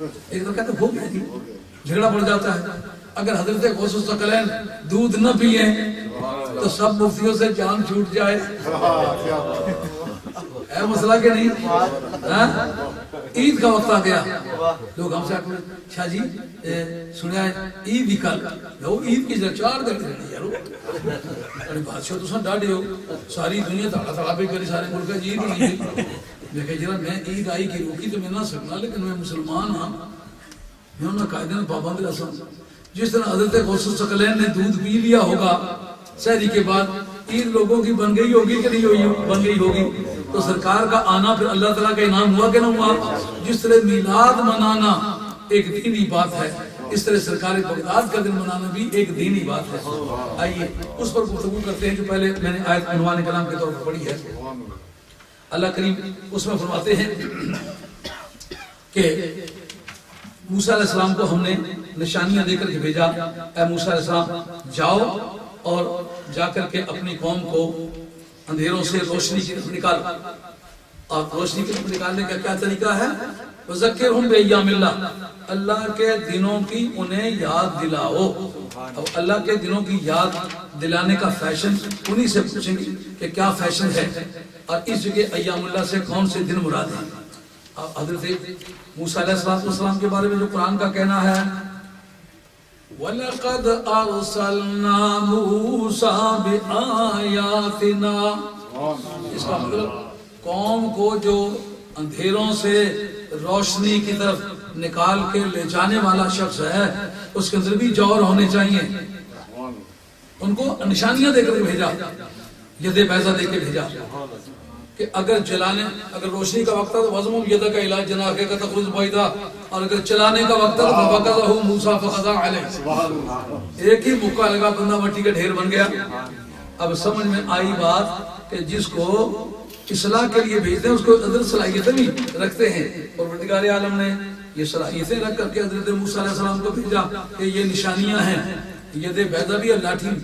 ایک تو کہتے ہو گیا جی، جھگڑا پڑ جاتا ہے. اگر حضرت غوث الثقلین دودھ نہ پیئیں تو سب مفتیوں سے جان چھوٹ جائے. ہے مسئلہ کہ نہیں؟ عید کا وقت آ گیا، لوگ ہم سے شاہ جی سنیا ہے عید ہی کل، وہ عید کی 4 دن رہنے یارو. ارے بادشاہ تو سن ڈاڈے ہو، ساری دنیا تاڑا تاڑا پہ کری، سارے ملک عید ہوئی. میں کہا جرا میں عید آئی کی روکی تو میں نہ سکنا، لیکن میں مسلمان ہاں، میں انہوں نے قائدہ نے پابند رسا. جس طرح حضرت غوث الثقلین نے دودھ پی لیا ہوگا سحری کے بعد، عید لوگوں کی بن گئی ہوگی کہ نہیں ہوئی؟ بن گئی ہوگی. تو سرکار کا آنا پھر اللہ تعالیٰ کا انعام ہوا کہ نہ ہوا؟ جس طرح میلاد منانا ایک دینی بات ہے، اس طرح سرکار بغداد کا دن منانا بھی ایک دینی بات ہے. آئیے اس پر گفتگو کرتے ہیں جو پہلے میں نے آیت عنوان کلام کے طور پر پڑھی ہے. اللہ کریم اس میں فرماتے ہیں کہ موسیٰ علیہ السلام کو ہم نے نشانیاں دے کر کے بھیجا. اے موسیٰ علیہ السلام جاؤ اور جا کر کے اپنی قوم کو اندھیروں سے روشنی کی طرف نکال. اور روشنی کی طرف نکالنے کا کیا طریقہ ہے؟ وَذَكِّرْهُمْ بِأَيَّامِ اللَّهِ، اللہ کے دنوں کی انہیں یاد دلاؤ. اب اللہ کے دنوں کی یاد دلانے کا فیشن انہی سے پوچھیں گے کہ کیا فیشن ہے، اور اس جگہ ایام اللہ سے کون سے دن مراد ہیں. اب حضرت موسیٰ علیہ السلام کے بارے میں جو قرآن کا کہنا ہے وَلَقَدْ أَرْسَلْنَا مُوسَىٰ بِآيَاتِنَا، اس کا مطلب قوم کو جو اندھیروں سے روشنی کی طرف نکال کے لے جانے والا شخص ہے اس کے اندر بھی جوہر ہونے چاہیے. ان کو نشانیاں دے کر بھیجا، ید بیضا دے کے بھیجا کہ اگر جلانے، اگر روشنی کا وقت تھا تو وَضْمُمْ يَدَكَ إِلَىٰ جَنَاحِكَ تَخْرُجْ بَيْضَاءَ، اور اگر چلانے کا وقت تھا تو فَوَقَظَهُ مُوسَىٰ فَقَضَىٰ عَلَيْهِ. ایک ہی مکہ لگا، بندہ مٹی کا ڈھیر بن گیا. اب سمجھ میں آئی بات کہ جس کو اصلاح کے لیے بھیجتے ہیں اس کو اندر صلاحیتیں بھی رکھتے ہیں، اور پروردگار عالم نے یہ صلاحیتیں رکھ کر کے حضرت موسیٰ علیہ السلام کو بھیجا کہ یہ نشانیاں ہیں. ید بیضا بھی ہے، لاٹھی.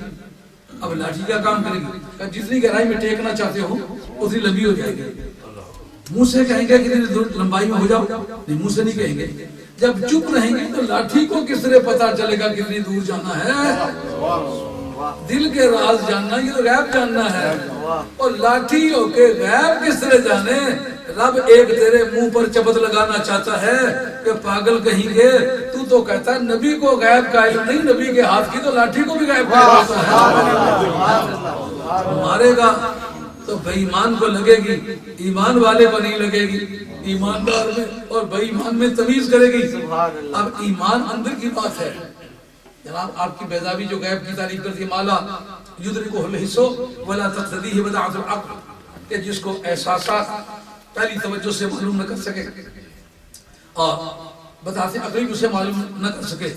اب لاٹھی کیا کام کرے گی؟ جتنی گہرائی میں ٹیکنا چاہتے ہو اتنی لمبی ہو جائے گی. منہ سے کہیں گے کتنی دور لمبائی میں ہو جاؤ، نہیں منہ سے نہیں کہیں گے. جب چپ رہیں گے تو لاٹھی کو کس طرح پتا چلے گا کتنی دور جانا ہے؟ دل کے راز جاننا، یہ تو غیب جاننا ہے. اور لاٹھی ہو کے غیب کس طرح جانے؟ رب ایک تیرے منہ پر چبت لگانا چاہتا ہے کہ پاگل کہیں گے تو کہتا ہے نبی کو غیب کا علم نہیں، نبی کے ہاتھ کی تو لاٹھی کو بھی غیب کا علم ہے. مارے گا تو بے ایمان کو لگے گی، ایمان والے کو نہیں لگے گی. ایماندار میں اور بے ایمان میں تمیز کرے گی. اب ایمان اندر کی بات ہے. جناب آپ کی بیضاوی جو غیب کی تعریف کرتی ہے مالا یدرکہ الحس ولا تقتضیہ بدعۃ العقل، کہ جس کو احساسات پہلی توجہ سے معلوم نہ کر سکے اور بدعت عقلی اسے معلوم نہ کر سکے.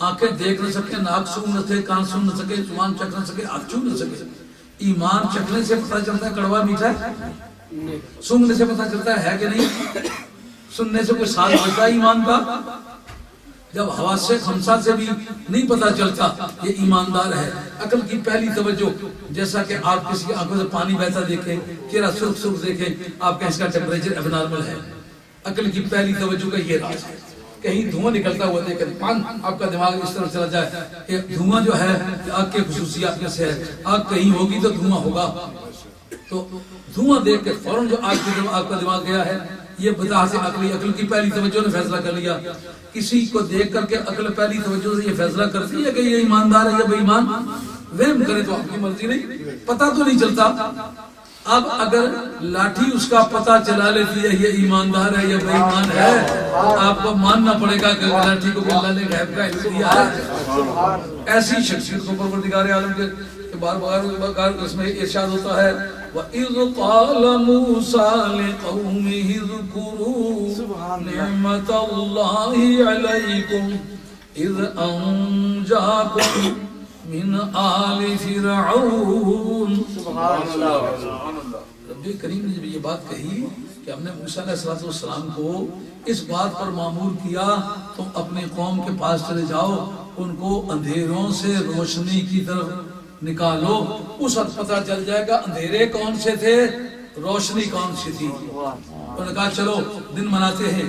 آنکھیں دیکھ نہ سکے، ناک سن نہ سکے، کان سن نہ سکے، زبان چکھ نہ سکے، ہاتھ چھو نہ سکے. ایمان چکھنے سے پتہ چلتا ہے کڑوا میٹھا ہے، سننے سے پتہ چلتا ہے کہ نہیں. سننے سے کوئی ساتھ ہوتا ہے ایمان کا. جب حواس خمسہ سے بھی نہیں پتہ چلتا یہ ایماندار ہے. عقل کی پہلی توجہ، جیسا کہ آپ کسی کی آنکھوں سے پانی بہتا دیکھیں، چہرہ سرخ سرخ دیکھیں، آپ کہیں اس کا ٹیمپریچر اب نارمل ہے. عقل کی پہلی توجہ کا یہ راز ہے. کہیں دھواں نکلتا ہوا دیکھیں، آپ کا دماغ اس طرح چلا جائے کہ دھواں جو ہے آگ کے خصوصیات میں سے ہے، آگ کہیں ہوگی تو دھواں ہوگا. تو دھواں دیکھ کے فوراً جو آپ کا دماغ گیا ہے، یہ بدعت عقلی، عقل کی پہلی توجہ نے فیصلہ کر لیا. کسی کو دیکھ کر کے عقل پہلی توجہ سے یہ فیصلہ کرتی ہے کہ یہ ایماندار ہے یا بے ایمان. وہم کرے تو آپ کی مرضی نہیں، پتہ تو نہیں چلتا. اب اگر لاٹھی اس کا پتہ چلا لیتی ہے یہ ایماندار ہے یا بے ایمان ہے، تو آپ کو ماننا پڑے گا کہ لاٹھی کو اللہ نے غیب کا علم دیا ہے. ایسی شخصیت کو پروردگار عالم کے بار بار اس میں ارشاد ہوتا ہے وَإِذْ قَالَ مُوسَىٰ لِقَوْمِهِ اذْكُرُوا نِعْمَةَ اللَّهِ عَلَيْكُمْ إِذْ أَنْجَاكُمْ من آل فرعون. رب کریم نے جب یہ بات کہی کہ ہم نے موسیٰ علیہ السلام کو اس بات پر مامور کیا تم اپنی قوم کے پاس چلے جاؤ، ان کو اندھیروں سے روشنی کی طرف نکالو، اس وقت پتہ چل جائے گا اندھیرے کون سے تھے، روشنی کون سی تھی. انہوں نے کہا چلو دن مناتے ہیں.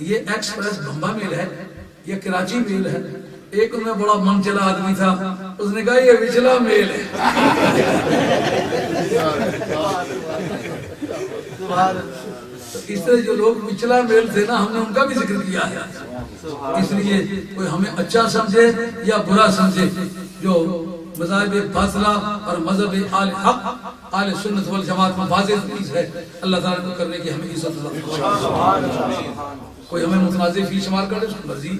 یہ ایکسپریس بمبا میل ہے، یہ کراچی میل ہے. ایک ان میں بڑا من چلا آدمی تھا، اس نے کہا یہ وچلا میل ہے. تو اس طرح جو لوگ وچلا میل تھے نا، ہم نے ان کا بھی ذکر کیا ہے. اس لیے کوئی ہمیں اچھا سمجھے یا برا سمجھے، جو مذاہب باطلہ اور مذہب آل حق آل سنت والجماعت میں واضح چیز ہے، اللہ تعالیٰ کو کرنے کی ہمیں عزت فرمائے. کوئی ہمیں متنازع فی شمار کرے اس کی مرضی.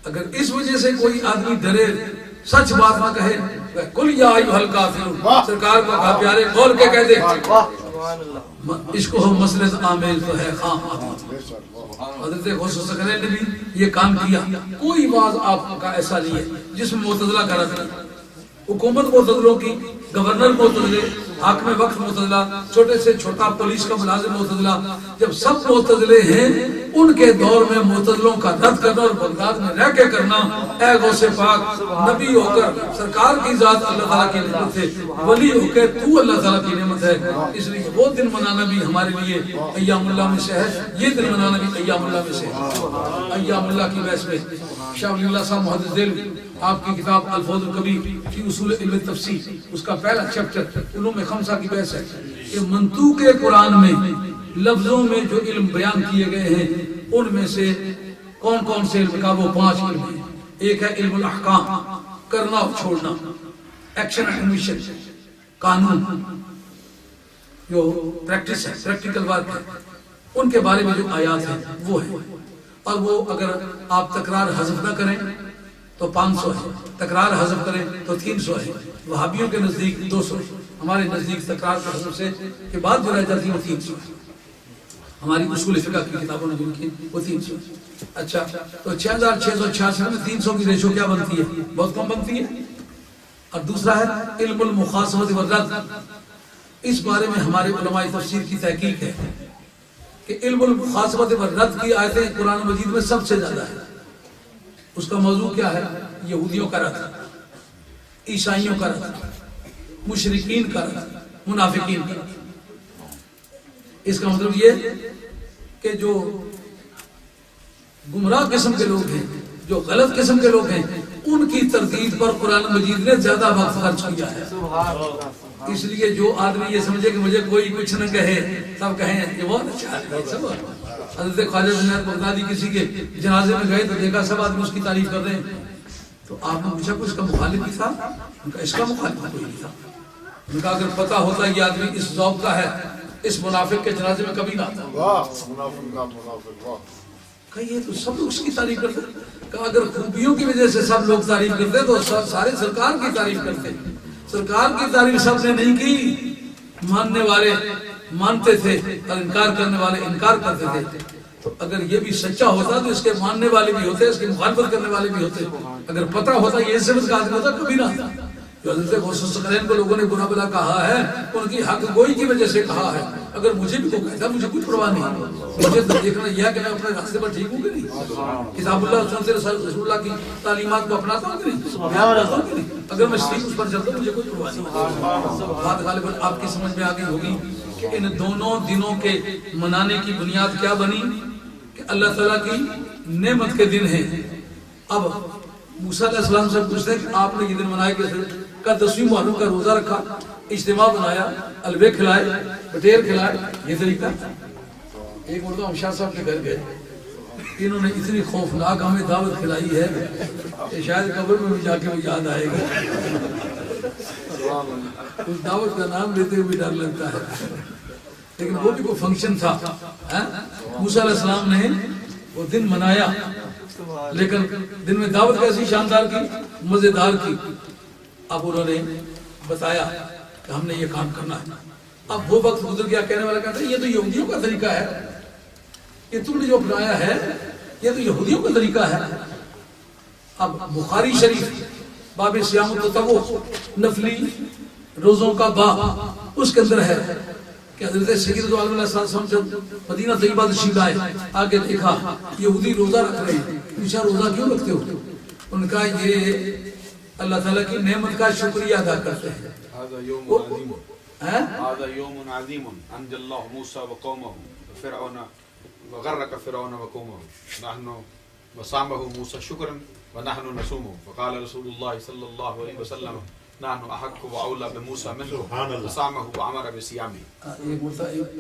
اگر اس وجہ سے کوئی آدمی ڈرے، سچ بات نہ کہے، کل یا ایھا الکافرون، سرکار کو کہا پیارے کھول کے کہہ دے عشق ہو مسلط عامل تو ہے خام آدمی. حضرت غوث ثقلین نے بھی یہ کام کیا. کوئی واز آپ کا ایسا نہیں ہے جس میں معتزلہ کا رد نہیں. حکومت معتزلوں کی، گورنر معتزلے، حاکم وقت معتزلہ، چھوٹے سے چھوٹا پولیس کا ملازم معتزلہ، جب سب معتزلے ہیں ان کے دور میں معتزلوں کا رد کرنا اور بغداد میں رہ کے کرنا. اے غوث پاک، نبی ہو کر سرکار کی ذات اللہ تعالیٰ کی نعمت ہے، ولی ہو کے تو اللہ تعالیٰ کی نعمت ہے. اس لیے وہ دن منانا بھی ہمارے لیے ایام اللہ میں سے ہے، یہ دن منانا بھی ایام اللہ میں سے ہے. ایام اللہ کی بحث میں شاہ ولی اللہ صاحب محدث دہلوی، آپ کی کتاب الفوز الکبیر فی اصول علم تفسیر، اس کا پہلا چیپٹر علوم خمسہ کی بحث ہے کہ منطوق قرآن میں لفظوں میں جو علم بیان کیے گئے ہیں ان میں سے کون کون سے علم کا، وہ 5 علم ہیں. ایک ہے علم الاحکام، کرنا اور چھوڑنا، ایکشن اینڈ میشن، قانون جو پریکٹس ہے، پریکٹیکل ورک ہے، ان کے بارے میں جو آیات ہیں وہ ہے. اور وہ اگر آپ تکرار حذف نہ کریں تو 500 ہے، تکرار حذف کریں تو 300 ہے. وہابیوں کے نزدیک 200 ہے، ہمارے نزدیک تکرار کے حذف سے کے بعد جو رہ جاتی ہے وہ 300 ہے. ہماری اصول فقہ کی کتابوں نے جو لکھی وہ 300 ہے. اچھا، تو 6666 میں 300 کی ریشو کیا بنتی ہے؟ بہت کم بنتی ہے. اور دوسرا ہے علم المخاصمۃ والرد. اس بارے میں ہمارے علماء تفسیر کی تحقیق ہے کہ علم المخاصمۃ والرد کی آیتیں قرآن مجید میں سب سے زیادہ ہے. اس کا موضوع کیا ہے؟ یہودیوں کا رد، عیسائیوں کا رد، مشرکین کا رد، منافقین کا رد. اس کا مطلب یہ کہ جو گمراہ قسم کے لوگ ہیں، جو غلط قسم کے لوگ ہیں، ان کی تردید پر قرآن مجید نے زیادہ وقت خرچ کیا ہے. اس لیے جو آدمی یہ سمجھے کہ مجھے کوئی کچھ نہ کہے، سب کہیں یہ بہت اچھا ہے. حضرت خواجہ جنید بغدادی کسی کے جنازے میں گئے تو دیکھا سب آدمی اس کی تعریف کر رہے ہیں. تو آپ نے پوچھا کوئی اس کا مخالف بھی تھا؟ ان کا اس کا مخالف کوئی نہیں تھا. ان کا اگر پتہ ہوتا یہ آدمی اس ذوق کا ہے اس منافق کے جنازے میں کبھی نہ آتا. کہ یہ تو سب لوگ اس کی تعریف کرتے. کہ اگر خوبیوں کی وجہ سے سب لوگ تعریف کرتے تو سارے سرکار کی تعریف کرتے. سرکار کی تعریف سب نے نہیں کی. ماننے والے مانتے تھے اور انکار کرنے والے انکار کرتے تھے. تو اگر یہ بھی سچا ہوتا تو اس کے ماننے والے بھی ہوتے، اس کی مخالفت کرنے والے بھی ہوتے. اگر پتہ ہوتا یہ صفت کا آدمی ہوتا کبھی نہ آتا. جو حضرت غوث ثقلین کو لوگوں نے برا بلا کہا ہے ان کی حق گوئی کی وجہ سے کہا ہے. اگر مجھے بھی کوئی کہتا مجھے کوئی پرواہ نہیں. مجھے تو دیکھنا یہ ہے کہ میں اپنے راستے پر ٹھیک ہوں کہ نہیں، کتاب اللہ سنت رسول اللہ کی تعلیمات کو اپناتا ہوں کہ نہیں. اگر میں ٹھیک اس پر چلتا ہوں مجھے کوئی پرواہ نہیں. بات غالباً آپ کی سمجھ میں آ گئی ہوگی کہ ان دونوں دنوں کے منانے کی بنیاد کیا بنی کہ اللہ تعالیٰ کی نعمت کے دن ہیں. اب موسیٰ علیہ السلام سے پوچھتے ہیں کہ آپ نے یہ دن منائے کیسے؟ کا 10ویں محرم کا روزہ رکھا، اجتماع بنایا، حلوے کھلائے، بٹیر کھلائے. یہ طریقہ. ایک مرتبہ ہم شاہ صاحب کے گھر گئے، انہوں نے اتنی خوفناک ہمیں دعوت کھلائی ہے کہ شاید قبر میں بھی جا کے وہ یاد آئے گا. اس دعوت کا نام لیتے ہوئے ڈر لگتا ہے، لیکن وہ بھی کوئی فنکشن تھا. موسیٰ علیہ السلام نے وہ دن منایا، لیکن دن میں دعوت کیسی شاندار کی، مزیدار کی. اب انہوں نے بتایا کہ ہم نے یہ کام کرنا ہے. اب وہ وقت گزر گیا، کہنے والا کہتا ہے یہ تو یہودیوں کا طریقہ ہے، یہ تم نے جو اپنایا ہے یہ تو یہودیوں کا طریقہ ہے. اب بخاری شریف باب صیام التطوع، نفلی روزوں کا باب، اس کے اندر ہے کہ حضرت سید عالم علیہ السلام جب مدینہ طیبہ تشریف لائے، آگے دیکھا یہودی روزہ رکھ رہے ہیں. پوچھا روزہ کیوں رکھتے ہو؟ ان کا یہ اللہ تعالیٰ کی نعمت کا شکریہ ادا کرتے ہیں. هذا يوم عظيم أنجى الله موسى وقومه فرعون وغرق فرعون وقومه نحن وصامه موسى شكرا ونحن نصومه وقال رسول الله صلى الله عليه وسلم نحن أحق وأولى بموسى منه وصامه وأمر بصيامه. ایک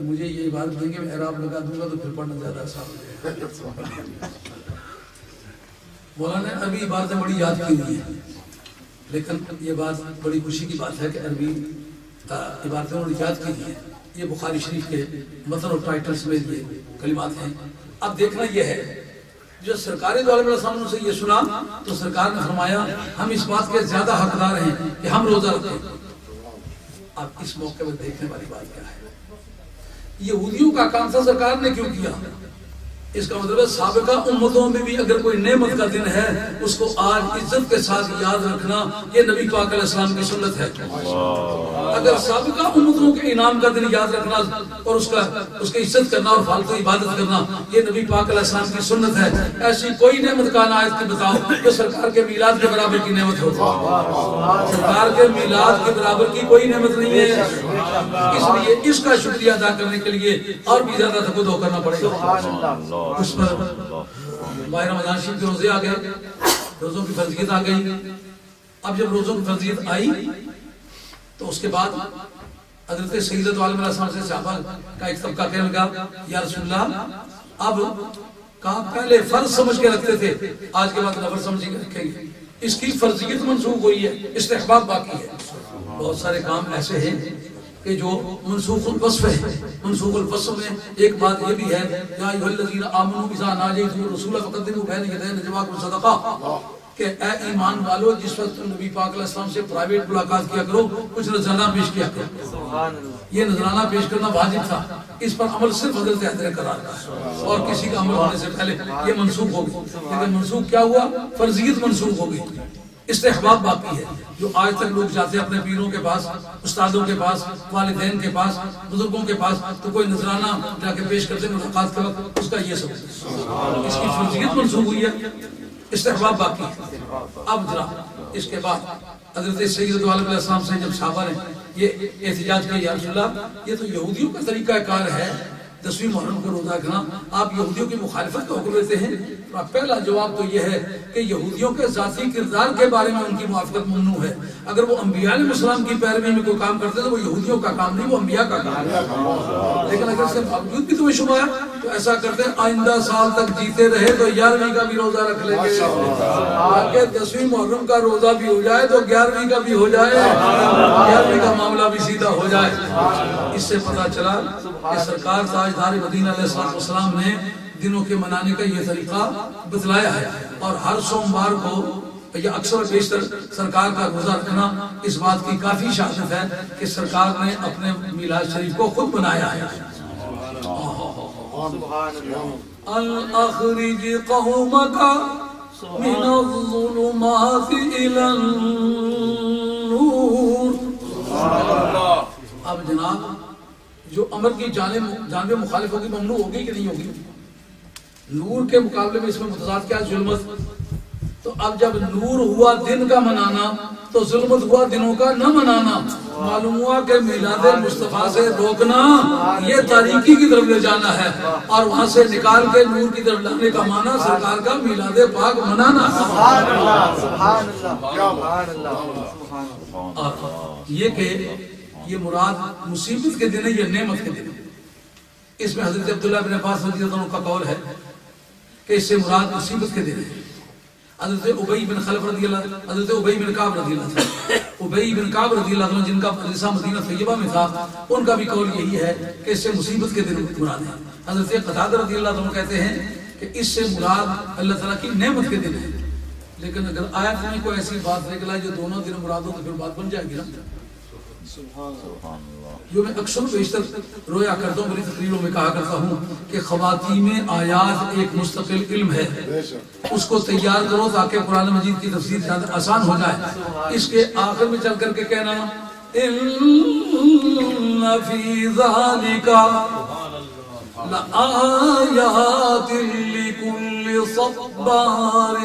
مجھے یہ عبارت دیں گے، میں اعراب لگا دوں گا تو پھر پڑھنا زیادہ آسان ہو جائے گا. مولانا نے عربی عبارتیں بڑی یاد کی ہوئی ہیں، لیکن یہ بات بڑی خوشی کی بات ہے کہ عربی عبارتیں انہوں نے یاد کی ہیں. یہ بخاری شریف کے متن اور ٹائٹلز میں یہ کلمات ہیں. اب دیکھنا یہ ہے، جو سرکار دو عالم علیہ السلام سے یہ سنا تو سرکار نے فرمایا ہم اس بات کے زیادہ حقدار ہیں کہ ہم روزہ رکھیں. اب اس موقع پر دیکھنے والی بات کیا ہے، یہودیوں کا کام تھا، سرکار نے کیوں کیا؟ اس کا مطلب ہے سابقہ امتوں میں بھی اگر کوئی نعمت کا دن ہے اس کو آج عزت کے ساتھ یاد رکھنا، یہ نبی پاک علیہ السلام کی سنت ہے. اگر سابقہ امتوں کے انعام کا دن یاد رکھنا اور اس کی عزت کرنا اور فالتو عبادت کرنا، یہ نبی پاک علیہ السلام کی سنت ہے. ایسی کوئی نعمت کا آیت کی بتاؤ جو سرکار کے میلاد کے برابر کی نعمت ہو. سرکار کے میلاد کے برابر کی کوئی نعمت نہیں ہے. اس لیے اس کا شکریہ ادا کرنے کے لیے اور بھی زیادہ تقدو کرنا پڑے گا. اس پر ماہ رمضان شریف کے روزے آ گئے، روزوں کی فرضیت آ گئی. اب جب روزوں کی فرضیت آئی تو اس کے بعد حضرت سیدۃ عالم علیہ السلام سے صحابہ کا ایک طبقہ کہنے لگا یا رسول اللہ، اب کہاں پہلے فرض سمجھ کے رکھتے تھے، آج کے بعد نفل سمجھ کے رکھیں گے. اس کی فرضیت منسوخ ہوئی ہے، استحباب باقی ہے. بہت سارے کام ایسے ہیں کہ جو منسوخ الوصف ہے. منسوخ الوصف میں ایک بات یہ بھی ہے یا ایھا الذین آمنوا اذا ناجیتم الرسول فقدموا بین یدی نجواکم صدقہ، کہ اے ایمان والو جس وقت تم نبی پاک علیہ السلام سے پرائیویٹ ملاقات کیا کرو کچھ نذرانہ پیش کیا کرو. یہ نذرانہ پیش کرنا واجب تھا، اس پر عمل صرف حضرت حیدر قرار تھا اور کسی کا عمل ہونے سے پہلے یہ منسوخ ہو گئی. لیکن منسوخ کیا ہوا؟ فرضیت منسوخ ہو گئی، استحباب باقی ہے. جو آج تک لوگ جاتے ہیں اپنے پیروں کے پاس، استادوں کے پاس، والدین کے پاس، بزرگوں کے پاس، تو کوئی نذرانہ جا کے پیش کرتے ملاقات کے وقت، اس کا یہ سب اس کی فرضیت منسوخ ہوئی ہے، استحباب باقی ہے. اب ذرا اس کے بعد حضرت سیدۃ عالم علیہ السلام سے جب صحابہ نے یہ احتجاج کیا یا رسول اللہ یہ تو یہودیوں کا طریقہ کار ہے 10ویں محرم کو روزہ رکھنا، آپ یہودیوں کی مخالفت کا حکم دیتے ہیں. پہلا جواب تو یہ ہے کہ یہودیوں کے ذاتی کردار کے بارے میں ان کی موافقت ممنوع ہے. اگر وہ انبیاء علیہ السلام کی پیروی میں کوئی کام کرتے تو وہ یہودیوں کا کام نہیں، وہ انبیاء کا کام ہے. لیکن اگر اس کے باوجود بھی تمہیں شبہ ہے تو ایسا کرتے ہیں آئندہ سال تک جیتے رہے تو 11ویں کا بھی روزہ رکھ لیں گے، آگے 10ویں محرم کا روزہ بھی ہو جائے تو 11ویں کا بھی ہو جائے، 11ویں کا معاملہ بھی سیدھا ہو جائے. اس سے پتہ چلا کہ سرکار تاجدار مدینہ علیہ السلام نے دنوں کے منانے کا یہ طریقہ بتلایا ہے. اور ہر سوموار کو یا اکثر بیشتر سرکار کا روزہ رکھنا اس بات کی کافی شہادت ہے کہ سرکار نے اپنے میلاد شریف کو خود بنایا ہے. اخرج قومک من الظلمات الى النور. اب جناب جو امر کی جانب مخالف ہوگی ممنوع ہوگی کہ نہیں ہوگی؟ نور کے مقابلے میں اس میں متضاد کیا؟ ظلمت. تو اب جب نور ہوا دن کا منانا تو ظلمت ہوا دنوں کا نہ منانا. معلوم ہوا کہ میلاد مصطفیٰ سے روکنا یہ تاریکی کی طرف لے جانا ہے اور وہاں سے نکال کے نور کی طرف لانے کا معنی سرکار کا میلاد پاک منانا. یہ کہ یہ مراد مصیبت کے دن ہے، یہ نعمت کے دن ہے. اس میں حضرت عبداللہ بن عباس رضی اللہ عنہ کا قول ہے کہ اس سے مراد مصیبت کے دن ہے. حضرت ابی بن خلف رضی اللہ، حضرت ابی بن کعب رضی اللہ عنہ، ابی بن کعب رضی اللہ عنہ جن کا مدرسہ مدینہ طیبہ میں تھا، ان کا بھی قول یہی ہے کہ اس سے مصیبت کے دن مراد ہے. حضرت قتادہ رضی اللہ عنہ کہتے ہیں کہ اس سے مراد اللہ تعالیٰ کی نعمت کے دن ہے. لیکن اگر آیت میں کوئی ایسی بات نکلا جو دونوں دن مراد ہو تو پھر بات بن جائے گی نا. جو میں اکثر بیشتر رویا کرتا ہوں، میری تقریروں میں کہا کرتا ہوں کہ خواتین آیات ایک مستقل علم ہے، اس کو تیار کرو تاکہ قرآن مجید کی تفسیر زیادہ آسان ہو جائے. اس کے آخر میں چل کر کے کہنا ان فی ذالک لآیات لکل صبار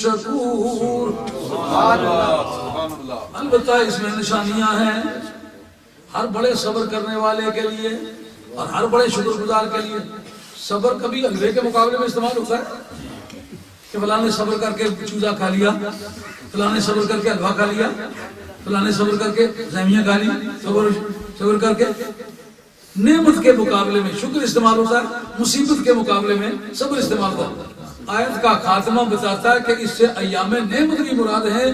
شکور. البتہ اس میں نشانیاں ہیں ہر بڑے صبر کرنے والے کے لیے اور ہر بڑے شکر گزار کے لیے. صبر کبھی حلوے کے مقابلے میں استعمال ہوتا ہے کہ فلاں نے صبر کر کے چوزا کھا لیا، فلاں نے صبر کر کے حلوہ کھا لیا، فلاں نے صبر کر کے سیویاں کھا لی، صبر کر کے نعمت کے مقابلے میں شکر استعمال ہوتا ہے، مصیبت کے مقابلے میں صبر استعمال ہوتا ہے۔ آیت کا خاتمہ بتاتا ہے کہ اس سے ایام نعمت بھی مراد ہے،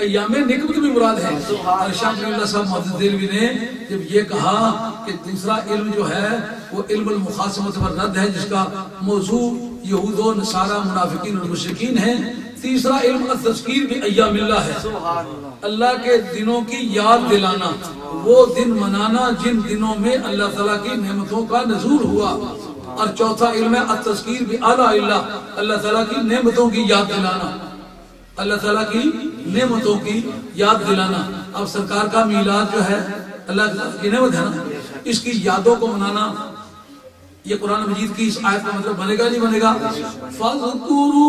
ایام نعمت بھی مراد ہے۔ اور شاہ ولی اللہ صاحب محدث دہلوی نے جب یہ کہا کہ دوسرا علم جو ہے وہ علم المخاصمۃ والرد ہے، جس کا موضوع یہود و نصارہ منافقین اور مشرکین ہیں، تیسرا علم التذکیر بایام اللہ ہے، اللہ کے دنوں کی یاد دلانا، وہ دن منانا جن دنوں میں اللہ تعالیٰ کی نعمتوں کا نزول ہوا، اور چوتھا علم ہے التذکیر بآلاء اللہ، اللہ تعالیٰ کی نعمتوں کی یاد دلانا، اللہ تعالیٰ کی نعمتوں کی یاد دلانا۔ اب سرکار کا میلاد جو ہے اللہ تعالیٰ کی نعمت ہے نا، اس کی یادوں کو منانا، یہ قرآن مجید کی اس آیت کا مطلب بنے گا نہیں بنے گا؟ فَاذْكُرُوا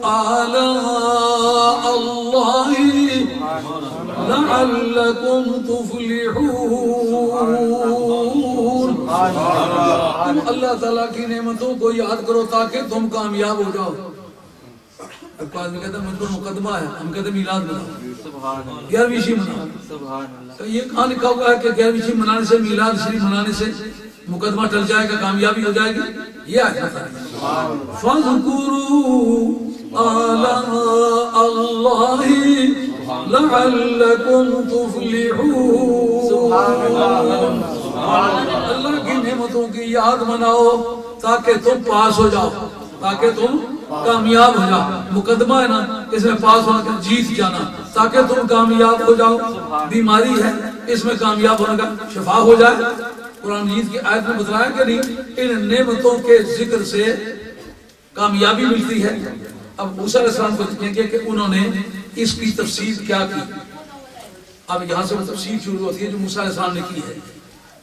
آلَاءَ اللَّهِ لَعَلَّكُمْ تُفْلِحُونَ۔ تم اللہ تعالیٰ کی نعمتوں کو یاد کرو تاکہ تم کامیاب ہو جاؤ۔ ایک آدمی کہتا ہے مجھ پر مقدمہ ہے، ہم کہتے ہیں میلاد مناؤ، 11ویں شی مناؤ۔ یہ کہاں لکھا ہوا ہے کہ 11ویں شی منانے سے، میلاد شریف منانے سے مقدمہ ٹل جائے گا، کامیابی ہو جائے گی؟ یہ آیت ہے۔ فَاذْكُرُوا آلَاءَ اللَّهِ لَعَلَّكُمْ تُفْلِحُونَ۔ اللہ کی نعمتوں کی یاد مناؤ تاکہ تم پاس ہو جاؤ، تاکہ تم کامیاب ہو جاؤ۔ مقدمہ ہے نا، اس میں پاس ہونا کہ جیت جانا، تاکہ تم کامیاب ہو جاؤ۔ بیماری ہے، اس میں کامیاب ہونے کا شفا ہو جائے۔ قرآن مجید کی آیت میں بتلایا کہ نہیں، ان نعمتوں کے ذکر سے کامیابی ملتی ہے۔ اب موسیٰ علیہ السلام کو دیکھیں گے کہ انہوں نے اس کی تفسیر کیا کی۔ اب یہاں سے وہ تفسیر شروع ہوتی ہے جو موسیٰ علیہ السلام نے کی ہے۔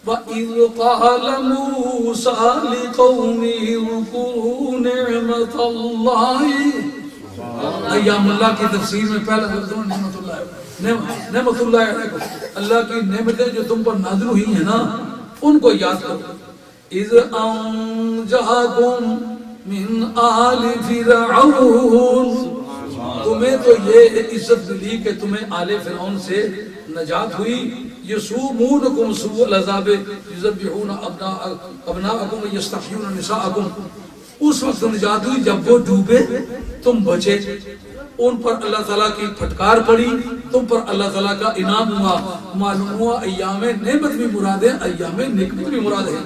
وَإِذْ قَالَ مُوسَىٰ لِقَوْمِهِ اذْكُرُوا نِعْمَةَ اللَّهِ، ایام اللہ کی تفسیر میں پہلا لفظ نعمت اللہ، نعمت اللہ علیکم، اللہ کی نعمتیں جو تم پر نازل ہوئی ہیں نا ان کو یاد کرو۔ اِذْ أَنْجَاكُمْ مِنْ آلِ فِرْعَوْنَ، تمہیں تو یہ عزت ملی کہ تمہیں آل فرعون سے نجات ہوئی۔ یسومونکم سوء العذاب یذبحون ابناءکم ویستحیون نساءکم، اس وقت نجات ہوئی جب وہ ڈوبے تم بچے، ان پر اللہ تعالیٰ کی پھٹکار پڑی، تم پر اللہ تعالیٰ کا انعام ہوا۔ معلوم ہوا ایام نعمت بھی مراد ہے، ایام نعمت بھی مراد ہے۔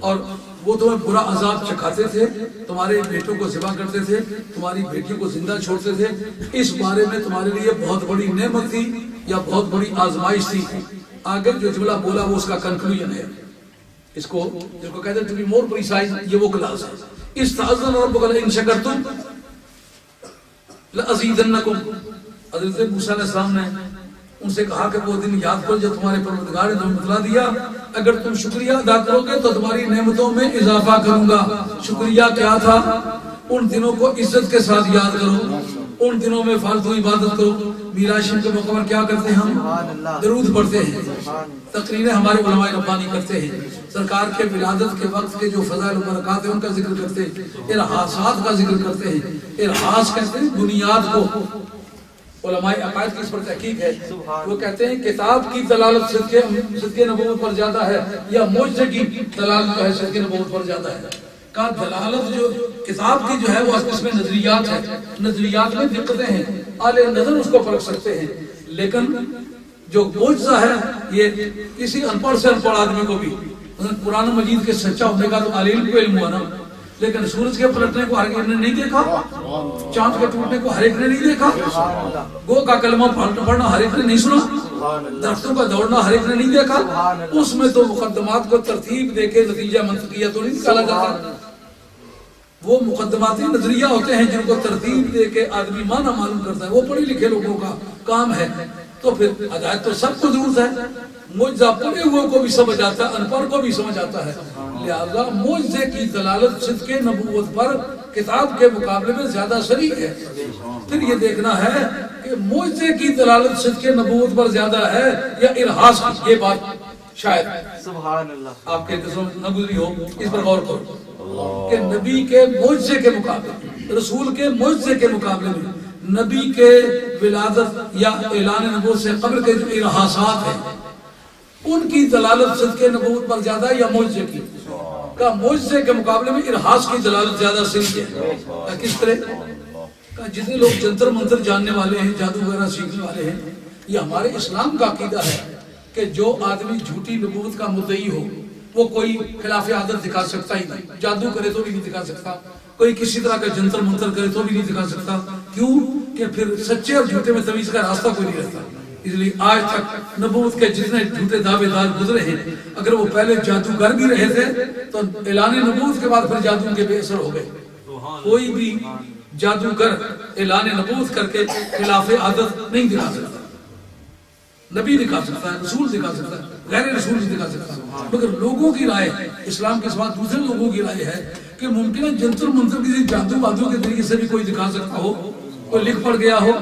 اور وہ تمہیں برا عذاب چکھاتے تھے، تمہارے بیٹوں کو ذبح کرتے تھے، تمہاری بیٹیوں کو زندہ چھوڑتے تھے، اس بارے میں تمہارے لیے بہت بڑی نعمت تھی یا بہت بڑی آزمائش تھی۔ آگے جو جملہ بولا وہ اس کا کنکلوژن ہے، اس کو جس کو کہتے ہیں ٹو بی مور پریسائز، یہ وہ کلاس ہے۔ استعذن ربک لئن شکرتم لأزیدنکم، حضرت موسیٰ علیہ السلام نے ان سے کہا کہ وہ دن یاد کرو جب تمہارے پروردگار نے تمہیں بتلا دیا اگر تم شکریہ ادا کرو گے تو تمہاری نعمتوں میں اضافہ کروں گا۔ شکریہ کیا تھا؟ ان دنوں کو عزت کے ساتھ یاد کرو، ان دنوں میں فالتو عبادت کرو۔ میلاد شریف کے موقع پر کیا کرتے ہیں ہم؟ درود پڑھتے ہیں، تقریریں ہمارے علماء ربانی کرتے ہیں، سرکار کے ولادت کے وقت کے جو فضائل و برکات ہیں ان کا ذکر کرتے ہیں، ارحاسات کا ذکر کرتے ہیں۔ ارحاس کہتے ہیں بنیاد کو، علماء عقائد کی اس پر تحقیق ہے، وہ کہتے ہیں کتاب کی دلالت صدق نبوت پر زیادہ ہے یا معجزے کی دلالت جو ہے صدق نبوت پر زیادہ ہے۔ کا دلالت جو کتاب کی جو ہے وہ اس میں نظریات ہے، نظریات میں دقتیں ہیں، اعلی نظر اس کو پرکھ سکتے ہیں، لیکن جو معجزہ ہے یہ کسی ان پڑھ سے ان پڑھ آدمی کو بھی، قرآن مجید کے سچا ہونے کا تو عالم کو علم ہوا نا، لیکن سورج کے پلٹنے کو ہر ایک نے نہیں دیکھا، چاند کے ٹوٹنے کو ہر ایک نے نہیں دیکھا، گو کا کلمہ پڑھنا ہر ایک نے نہیں سنا، درختوں کا دوڑنا ہر ایک نے نہیں دیکھا۔ اس میں تو مقدمات کو ترتیب دے کے نتیجہ منطقیہ تو نہیں نکالا جاتا، وہ مقدماتی نظریہ ہوتے ہیں جن کو ترتیب دے کے آدمی معنی معلوم کرتا ہے، وہ پڑھے لکھے لوگوں کا کام ہے۔ تو پھر ہدایت تو سب کو ضرورت ہے، معجزہ پڑھے ہوئے کو بھی سمجھ آتا ہے، ان پڑھ کو بھی سمجھ آتا ہے، لہذا معجزے کی دلالت صدق نبوت پر کتاب کے مقابلے میں زیادہ صریح ہے۔ پھر یہ دیکھنا ہے کہ معجزے کی دلالت صدق نبوت پر زیادہ ہے یا ارحاس کی، یہ بات شاید سبحان اللہ آپ کے قسم نہ گزری ہو، اس پر غور کرو کہ نبی کے معجزے کے مقابلے، رسول کے معجزے کے مقابلے میں نبی کے ولادت یا اعلان نبوت سے قبل کے جو ارہاسات ہیں ان کی دلالت صدق نبوت پر زیادہ ہے یا معجزے کی؟ کا معجزے کے مقابلے میں ارہاس کی دلالت زیادہ صحیح ہے۔ کس طرح؟ کہ جتنے لوگ جنتر منتر جاننے والے ہیں، جادو وغیرہ سیکھنے والے ہیں، یہ ہمارے اسلام کا عقیدہ ہے کہ جو آدمی جھوٹی نبوت کا مدعی ہو وہ کوئی خلاف عادت دکھا سکتا ہی نہیں، جادو کرے تو بھی نہیں دکھا سکتا، کوئی کسی طرح کا جنتر منتر کرے تو بھی نہیں دکھا سکتا۔ کیوں کہ پھر سچے اور جھوٹے میں تمیز کا راستہ کوئی نہیں رہتا۔ اس لیے آج تک نبوت کے جتنے جھوٹے دعوے دار گزرے ہیں، اگر وہ پہلے جادوگر بھی رہے تھے تو اعلان نبوت کے بعد پھر جادو کے بے اثر ہو گئے۔ کوئی بھی جادوگر اعلان نبوت کر کے خلاف عادت نہیں دکھا سکتا، نبی دکھا سکتا ہے، رسول دکھا سکتا ہے، غیر رسول نہیں دکھا سکتا۔ مگر لوگوں کی رائے، اسلام کے ساتھ دوسرے لوگوں کی رائے ہے کہ ممکن ہے جنتر منتر کسی جادو وادو کے طریقے سے بھی کوئی دکھا سکتا ہو، کوئی لکھ پڑھ گیا ہو،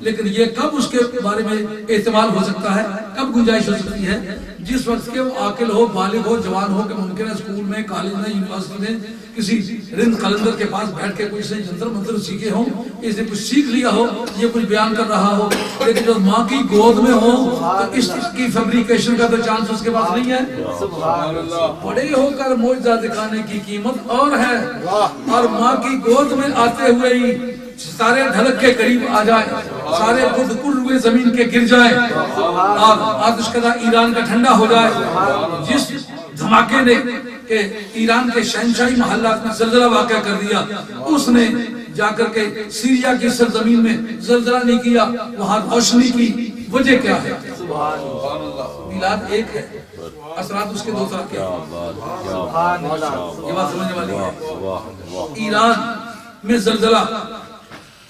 لیکن یہ کب اس کے بارے میں احتمال ہو سکتا ہے، کب گنجائش ہو سکتی ہے؟ جس وقت کے وہ عاقل ہو، بالغ ہو، جوان ہو، کہ ممکن ہے اسکول میں، کالج میں، یونیورسٹی میں کسی رند قلندر کے پاس بیٹھ کے کوئی سے جنتر منتر سیکھے ہوں، اس نے کچھ سیکھ لیا ہو، یہ کچھ بیان کر رہا ہو، لیکن جب ماں کی گود میں ہو تو اس کی فیبریکیشن کا تو چانس اس کے پاس نہیں ہے۔ بڑے ہو کر معجزہ دکھانے کی قیمت اور ہے، اور ماں کی گود میں آتے ہوئے ہی ستارے ڈھلک کے قریب آ جائے، سارے خود کل ہوئے زمین کے گر جائیں، اور آتش کدہ ایران کا ٹھنڈا ہو جائے۔ جس دھماکے نے کہ ایران کے شہنشاہی محلات میں زلزلہ واقع کر دیا، اس نے جا کر کے سیریا کی سرزمین میں زلزلہ نہیں کیا، وہاں روشنی کی وجہ کیا ہے؟ میلاد ایک ہے، اثرات اس کے دو طرح کے ہیں، یہ بات سمجھنے والی ہے۔ ایران میں زلزلہ،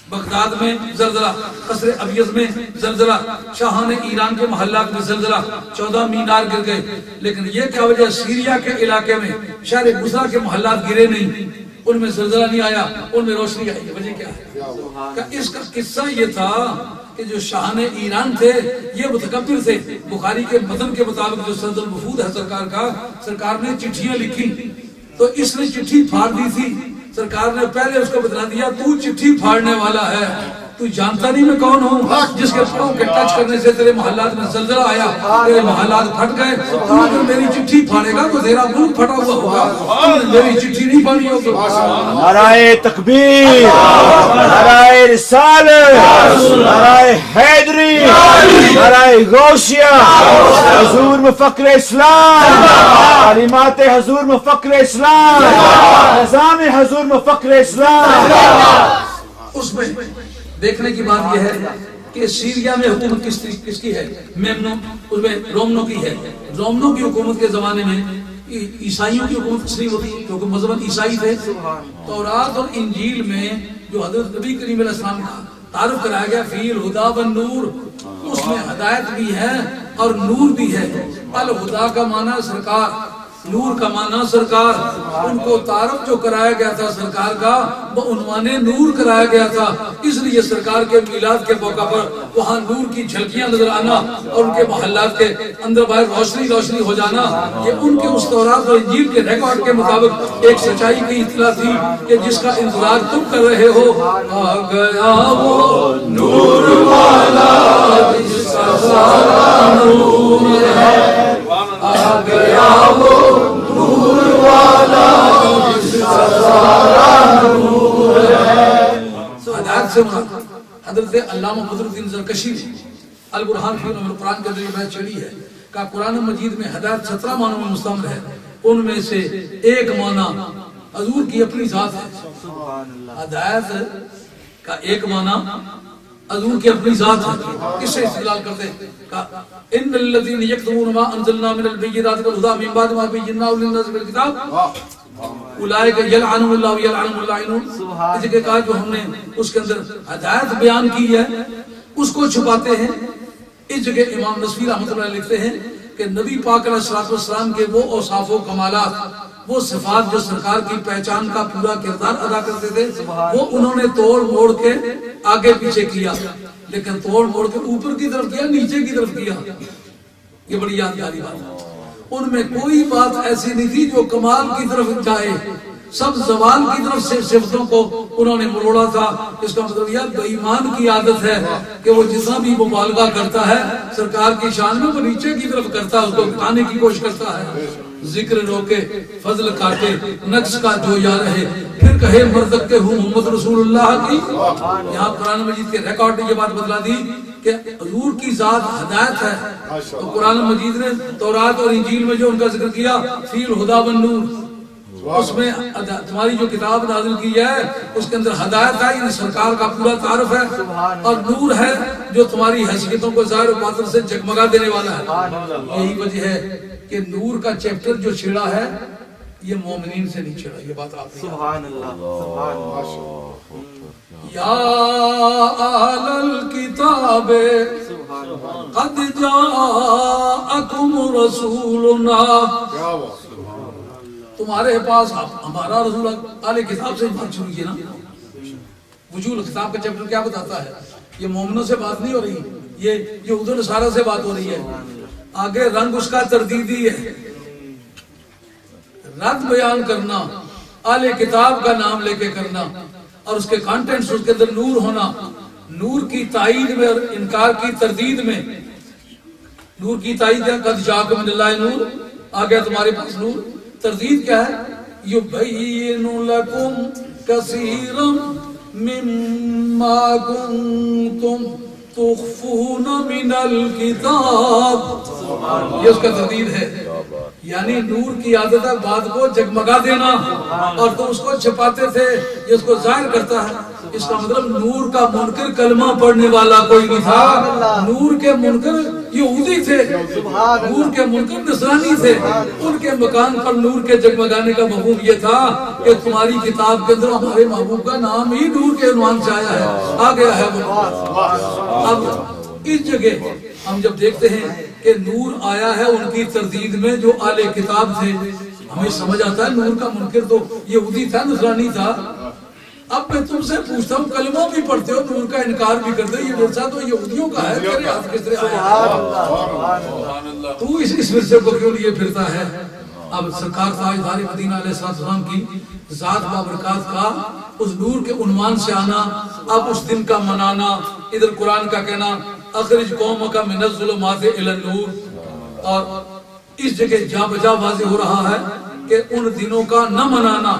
بغداد میں زلزلہ، قصر ابیض میں زلزلہ، شاہان ایران کے محلات میں زلزلہ، 14 مینار گر گئے، لیکن یہ کیا وجہ؟ سیریا کے علاقے میں شہر بصرہ کے محلات گرے نہیں، ان میں زلزلہ نہیں آیا، ان میں روشنی آئی۔ وجہ کیا ہے؟ اس کا قصہ یہ تھا کہ جو شاہان ایران تھے یہ متکبر تھے۔ بخاری کے متن کے مطابق جو سند الوفود ہے سرکار کا، سرکار نے چٹھیاں لکھی تو اس نے چٹھی پھاڑ دی تھی، سرکار نے پہلے اس کو بتلا دیا تو چٹھی پھاڑنے والا ہے، تو جانتا نہیں میں کون ہوں، جس کے پاؤں کے ٹچ کرنے سے تیرے محلات میں زلزلہ آیا، تیرے محلات پھٹ گئے، تو اگر میری چٹھی پھاڑے گا تو تیرا ملک پھٹا ہوا ہوگا، میری چٹھی نہیں پھاڑی ہوگی۔ نعرہ تکبیر، نعرہ رسالت، نعرہ حیدری، نعرہ غوثیہ، حضور مفکر اسلام، تعلیمات حضور مفکر اسلام، نظام حضور مفکر اسلام۔ اس میں دیکھنے کی بات یہ ہے کہ سیریا میں حکومت کس کی ہے؟ میمنو، اس میں رومنو کی ہے۔ رومنو کی حکومت کے زمانے میں عیسائیوں کی حکومت کس نہیں ہوتی کیونکہ مذہباً عیسائی تھے۔ تورات اور انجیل میں جو حضرت نبی کریم علیہ السلام کا تعارف کرایا گیا فی الہدا والنور، اس میں ہدایت بھی ہے اور نور بھی ہے۔ الہدا کا معنی سرکار، نور کا معنی سرکار، ان کو تعارف جو کرایا گیا تھا سرکار کا وہ عنوان نور کرایا گیا تھا، اس لیے سرکار کے میلاد کے موقع پر وہاں نور کی جھلکیاں نظر آنا اور ان کے محلات کے اندر باہر روشنی روشنی ہو جانا، یہ ان کے اس تورات اور انجیل کے ریکارڈ کے مطابق ایک سچائی کی اطلاع تھی کہ جس کا انتظار تم کر رہے ہو۔ آ گیا وہ نور والا جس کا سارا نور ہے، آ گیا وہ نور والا جس کا سارا نور ہے۔ ہدایت سے حضرت علامہ بدر الدین زرکشی البرہان فی علوم القرآن کے ذریعے بحث چلی ہے کہ قرآن مجید میں ہدایت 17 معنوں میں مشتمل ہے، ان میں سے ایک معنی حضور کی اپنی ذات ہے۔ ہدایت کا ایک معنی حضور کی اپنی ذات ہے۔ کس سے استدلال کرتے ہیں؟ ان الذين يكتمون ما انزلنا من البينات والهدى من بعد ما بيناه للناس في الكتاب اولئک یلعنهم اللہ ویلعنهم اللاعنون۔ اس کے کہا جو ہم نے اس کے اندر ہدایت بیان کی ہے اس کو چھپاتے ہیں۔ اس جگہ امام نصفی رحمۃ اللہ لکھتے ہیں کہ نبی پاک علیہ الصلوۃ والسلام کے وہ اوصاف و کمالات، وہ صفات جو سرکار کی پہچان کا پورا کردار ادا کرتے تھے، وہ انہوں نے توڑ موڑ کے آگے پیچھے کیا، لیکن توڑ موڑ کے اوپر کی طرف کیا، نیچے کی طرف کیا۔ یہ بڑی یادگاری بات ہے۔ ان میں کوئی بات ایسی نہیں تھی جو کمال کی طرف جائے، سب زوال کی طرف سے صفتوں کو انہوں نے مروڑا تھا۔ اس کا مطلب یہ بے ایمان کی عادت ہے کہ وہ جتنا بھی مبالغہ کرتا ہے سرکار کی شان میں وہ نیچے کی طرف کرتا ہے، اس کو اٹھانے کی کوشش کرتا ہے۔ ذکر روکے فضل کاٹے نقص کا جو یا رہے، پھر کہے مرتکتے ہوں محمد رسول اللہ کی۔ یہاں قرآن مجید کے ریکارڈ نے یہ بات بتلا دی کہ حضور کی ذات ہدایت ہے، تو قرآن مجید نے تورات اور انجیل میں جو ان کا ذکر کیا فی الہدی والنور، اس میں تمہاری جو کتاب نازل کی ہے اس کے اندر ہدایت ہے، یعنی سرکار کا پورا تعارف ہے، اور نور ہے جو تمہاری حیثیتوں کو ظاہر و باطن سے جگمگا دینے والا ہے۔ یہی وجہ ہے کہ نور کا چیپٹر جو چھڑا ہے یہ مومنین سے نہیں چھڑا، یہ بات آپ نے سبحان اللہ سبحان اللہ یا اہل الکتاب قد جاءکم رسولنا، تمہارے پاس ہمارا رسول اہل کتاب سے بات شروع کی نا۔ وجوہ کتاب کا چیپٹر کیا بتاتا ہے؟ یہ مومنوں سے بات نہیں ہو رہی، یہ یہود و نصارہ سے بات ہو رہی ہے۔ آگے رنگ اس کا تردیدی ہے، رد بیان کرنا، اہل کتاب کا نام لے کے کرنا، اور اس کے کانٹینٹس اس کے اندر نور ہونا، نور کی تائید میں اور انکار کی تردید میں۔ نور کی تائید ہے قد جاءکم من اللہ نور، آ گیا تمہارے پاس نور۔ تردید کیا ہے؟ یبین لکم کثیرا مما کنتم تخفون من الکتاب، یہ اس کا تردید ہے۔ یعنی نور کی عادت ہے بات کو جگمگا دینا، اور تم اس کو چھپاتے تھے، یہ اس کو ظاہر کرتا ہے۔ اس کا مطلب نور کا منکر کلمہ پڑھنے والا کوئی نہیں تھا، نور کے منکر یہودی تھے، نور کے منکر نصرانی تھے۔ ان کے مکان پر نور کے جگمگانے کا مفہوم یہ تھا کہ تمہاری کتاب کے اندر ہمارے محبوب کا نام ہی نور کے عنوان سے آیا ہے، آ گیا ہے وہ۔ اب اس جگہ ہم جب دیکھتے ہیں کہ نور آیا ہے ان کی تردید میں جو اہل کتاب تھے، ہمیں سمجھ آتا ہے نور کا منکر تو یہودی تھا، نصرانی تھا۔ اب میں تم سے پوچھتا ہوں کلمہ بھی پڑھتے ہو، نور کا انکار بھی کرتے ہو، یہ ورثہ تو یہودیوں کا ہے، تیرے ہاتھ کس طرح آیا؟ تو اس ورثے کو کیوں لیے پھرتا ہے؟ اب سرکار تاجدار مدینہ علیہ السلام کی ذات بابرکات کا اس نور کے عنوان سے آنا، اب اس دن کا منانا، ادھر قرآن کا کہنا اخرج قومک من الظلمات الی النور، اور اس جگہ جا بجا واضح ہو رہا ہے کہ ان دنوں کا نہ منانا،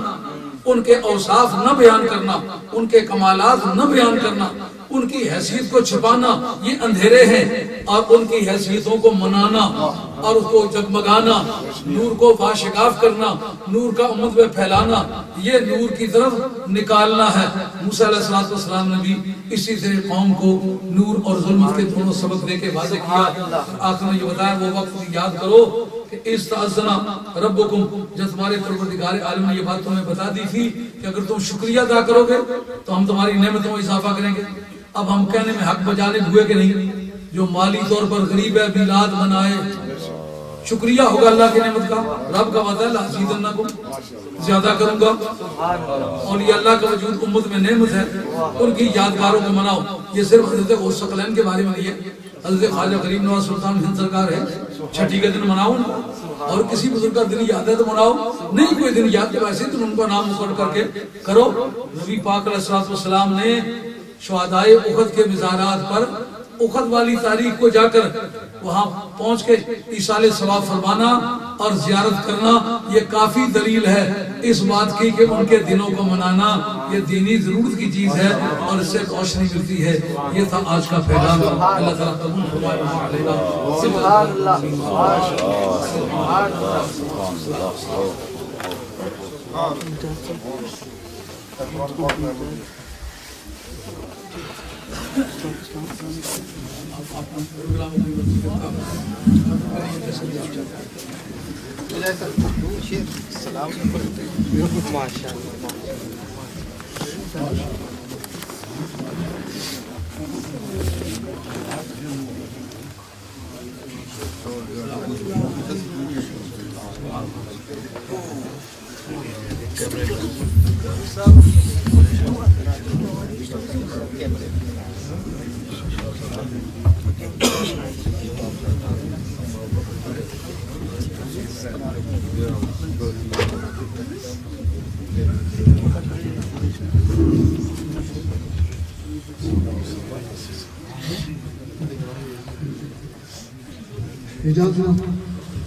ان کے اوصاف نہ بیان کرنا، ان کے کمالات نہ بیان کرنا، ان کی حیثیت کو چھپانا یہ اندھیرے ہیں، اور ان کی حیثیتوں کو منانا اور اس کو جگمگانا، نور کو باشگاف کرنا، نور کا امت میں پھیلانا، یہ نور کی طرف نکالنا ہے۔ موسیٰ علیہ السلام نے بھی اسی طرح قوم کو نور اور ظلمت کے دونوں سبق دے کے واضح کیا۔ آخر میں یہ بتایا وہ وقت یاد کرو کہ استعذنا ربکم، جب تمہارے پروردگار عالم نے یہ بات تمہیں بتا دی تھی کہ اگر تم شکریہ ادا کرو گے تو ہم تمہاری نعمتوں میں اضافہ کریں گے۔ اب ہم کہنے میں حق بجانب ہوئے کہ نہیں؟ جو مالی طور پر غریب ہے میلاد منائے، شکریہ ہوگا اللہ کی نعمت کا۔ رب کا وعدہ ہے لأزیدنکم، زیادہ کروں گا۔ اور یہ اللہ کا وجود امت میں نعمت ہے، ان کی یادگاروں کو مناؤ۔ یہ صرف حضرت غوث ثقلین کے بارے میں نہیں ہے، حضرت خواجہ غریب نواز سلطان ہند سرکار ہے، چھٹی کا دن مناؤ، اور کسی بزرگ کا دن یاد ہے تو مناؤ، نہیں کوئی دن یاد تو ویسے تم ان کا نام مقرر کر کے کرو۔ نبی پاک علیہ السلام نے شہدائے احد کے مزارات پر احد والی تاریخ کو جا کر وہاں پہنچ کے ایصال ثواب فرمانا اور زیارت کرنا، یہ کافی دلیل ہے اس بات کی کہ ان کے دنوں کو منانا یہ دینی ضرورت کی چیز ہے، اور اس سے روشنی ملتی ہے۔ یہ تھا آج کا پیغام، اللہ تعالیٰ قبول فرمائے۔ سبحان اللہ سبحان اللہ۔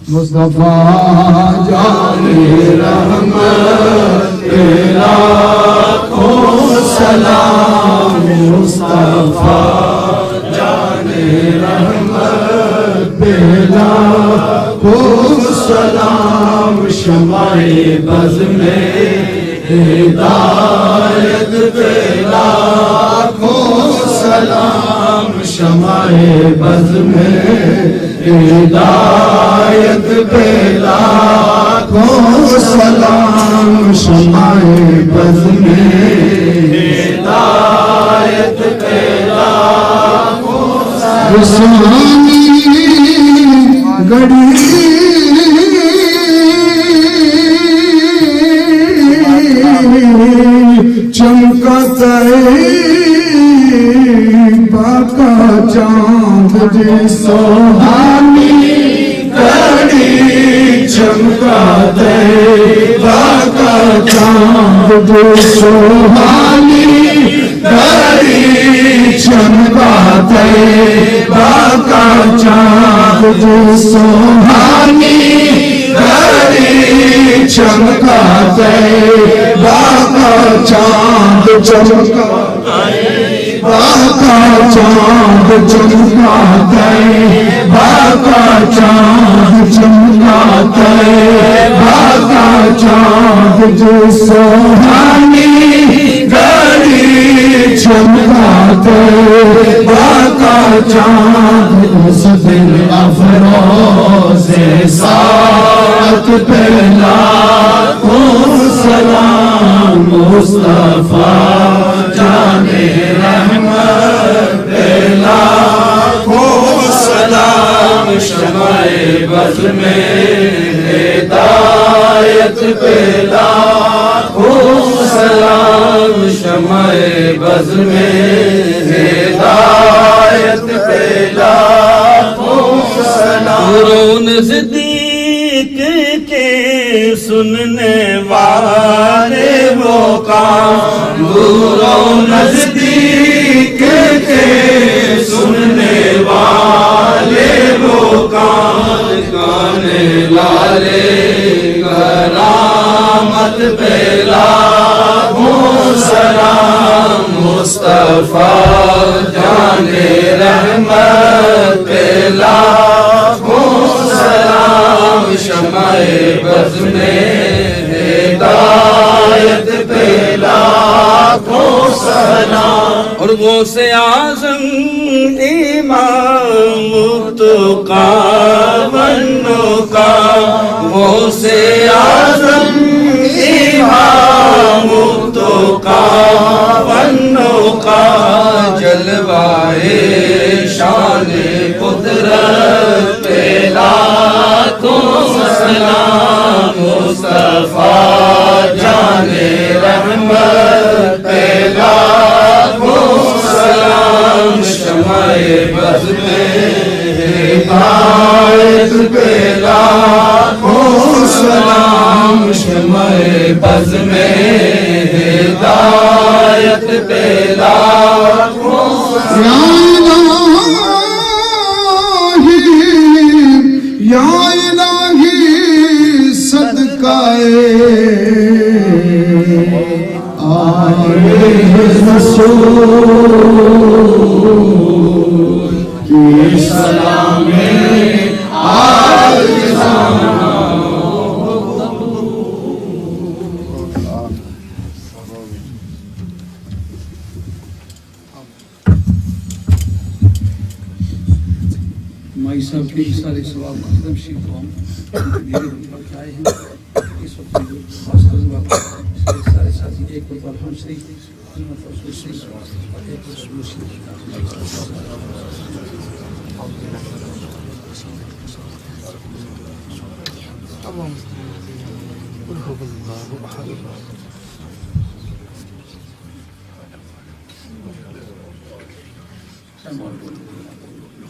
مصطفیٰ جان رحمت لاکھوں سلام مصطفیٰ جان رحمت لاکھوں سلام شمع بز میں ہدایت پہ لاکھوں سلام شمع بز میں ہدایت پہ لاکھوں سلام شمع بز میں ہدایت پہ لاکھوں سلام رسانی گڑی چمکا باقا چاند جی سوہانی گڑی چمکا باقا چاند جی سوہانی گڑی چمکا باقا چاند جی سوہانی گڑی چمکا باقا چاند چمکا باقا چاند چمکا باقا چاند چمکا باقا چاند جو سوہانی گڑی چمکا باقا چاند اس دن افروز ساعت پہ لاکھوں سلام مصطفیٰ جان رحمت پہ لاکھوں سلام شمع بز میں ہدایت پہ لاکھوں سلام شمع بز میں ہدایت پہ لاکھوں سلام قرون صدیق کے سننے والے وہ کام دوروں نزدیک کے سننے والے وہ کان گانے لالے کرامت پہ لاکھوں سلام مصطفیٰ جان رحمت پہ لاکھوں سلام شمع بز میں ہدایت پہ لاکھوں سلام اور وہ سے اعظم امام متقی بنو کا وہ سے اعظم امام متقی بنو کا جلوائے شان قدرت پہ لاکھوں سلام مصطفیٰ جان رحمت پہ لاکھوں سلام شمع بز میں ہدایت پہ لاکھوں سلام شمع بز میں ہدایت پہ لاکھوں یا الہی صدقہ آئے رسول کی سلام مائی صاحب کی سارے سوال مقدم شیف قوم بتائے ہیں اس وقت سارے ساتھی ایک مرتبہ الحمد شریف رسول شریف ایک رسول شریف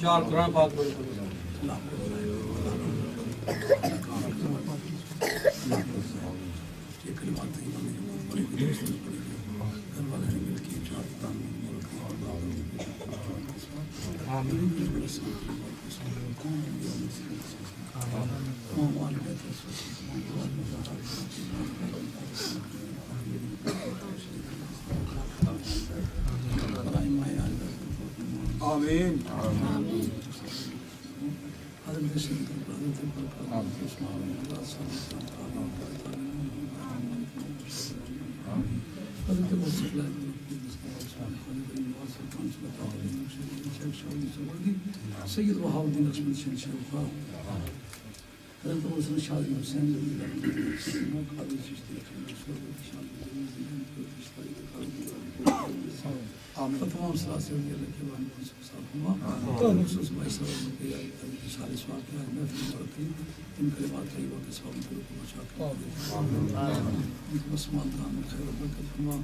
چار قرآن پاک یہ کلمات طیبہ میں جو پڑھی گئی دوستوں نے پڑھی گئی گھر والے نے مل کے چاہتا آمین سید وهاب الدین لکشمن شاہ شاہ حضرت حسن شاہ حسین تمام سلاسل کے اللہ کے بارے میں صاحب ہوا تو خصوص بھائی صاحب کے سارے سوال کے میں فرماتی ان کلمات طیبہ کے سوال کو پہنچا کر ان کو مسلمان خان خیر و برکت فرما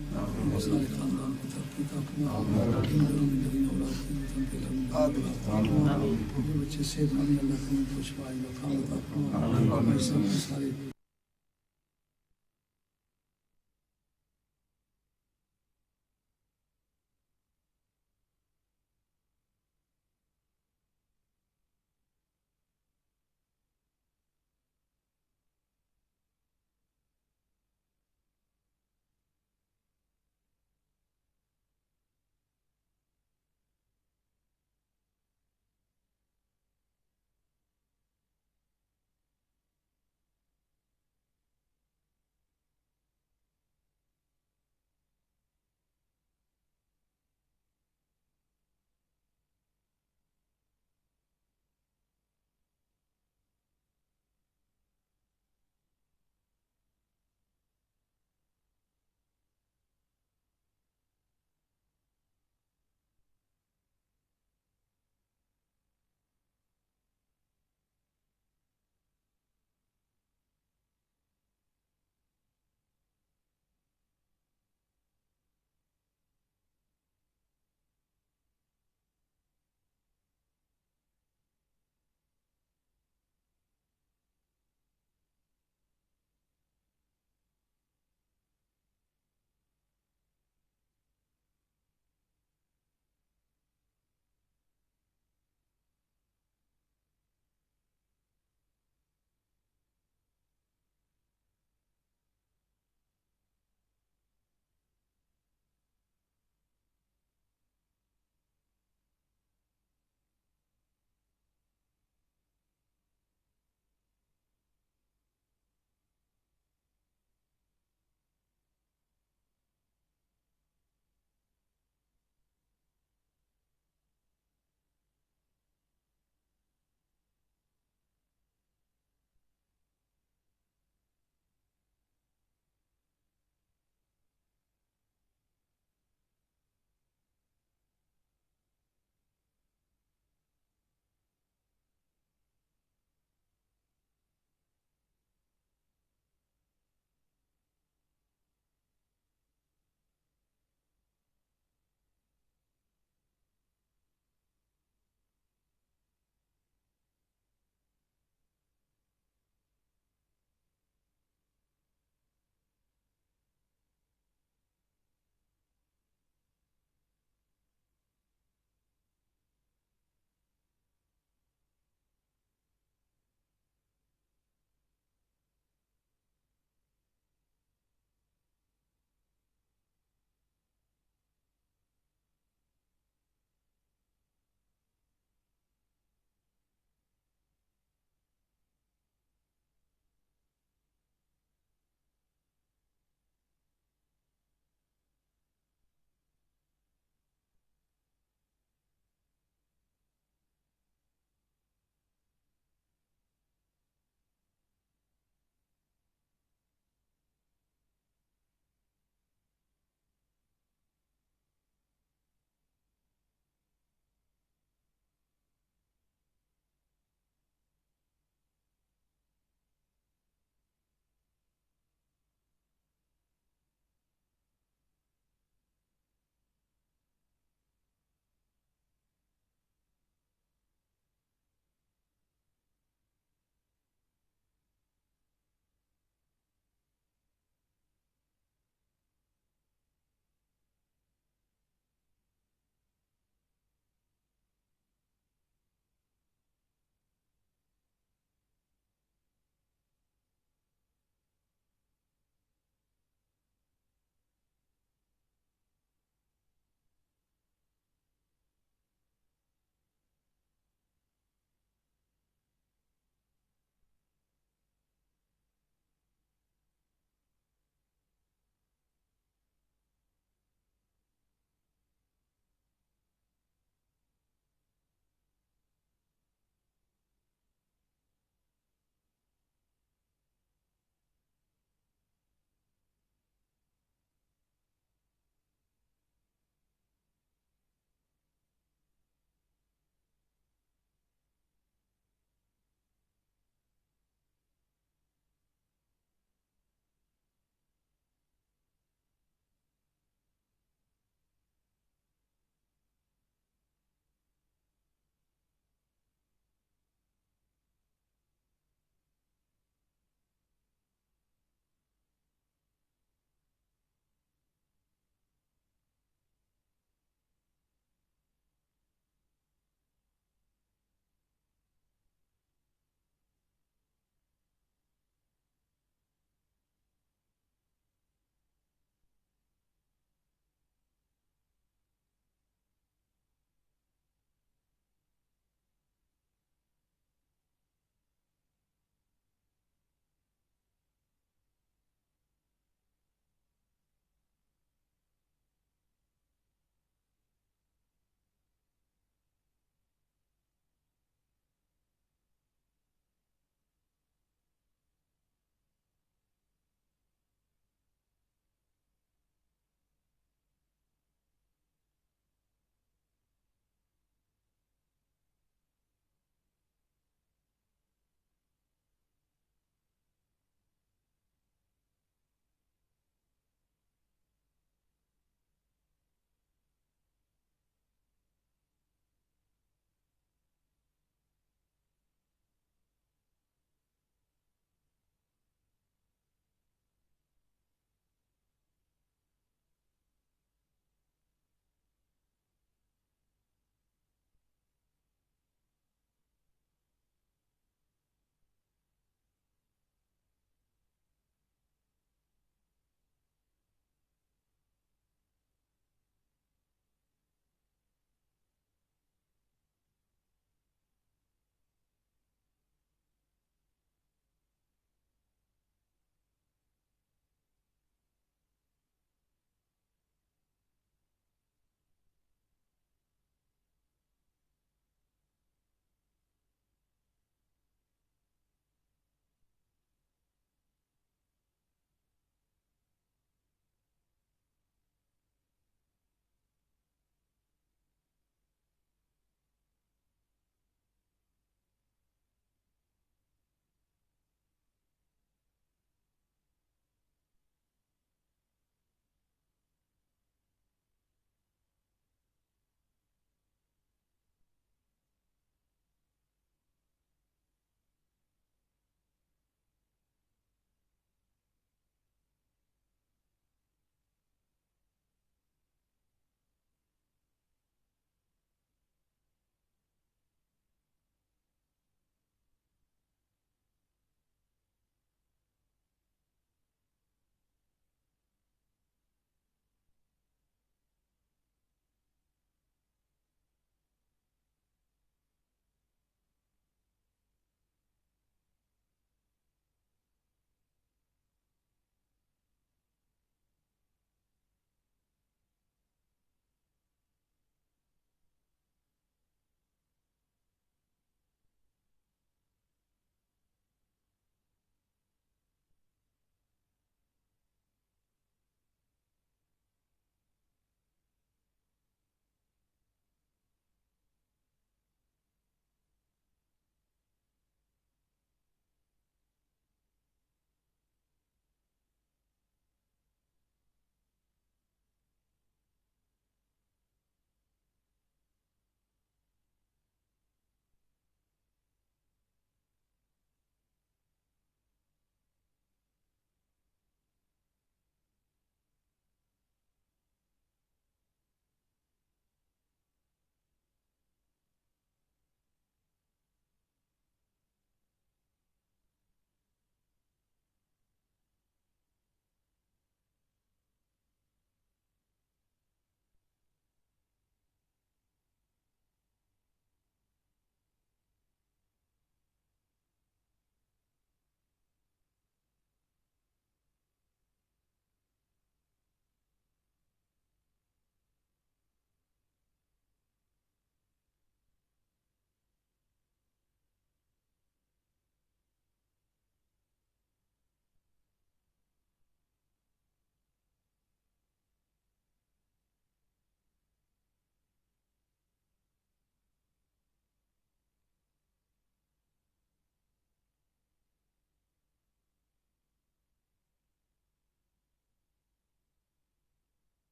ان سارے خاندان کو ترقی عطا فرما ان دنوں میں نئی اولاد کی وطن کے گھر میں بچے صحت مند اللہ کو شفائی و کام عطا فرما بھائی صاحب سارے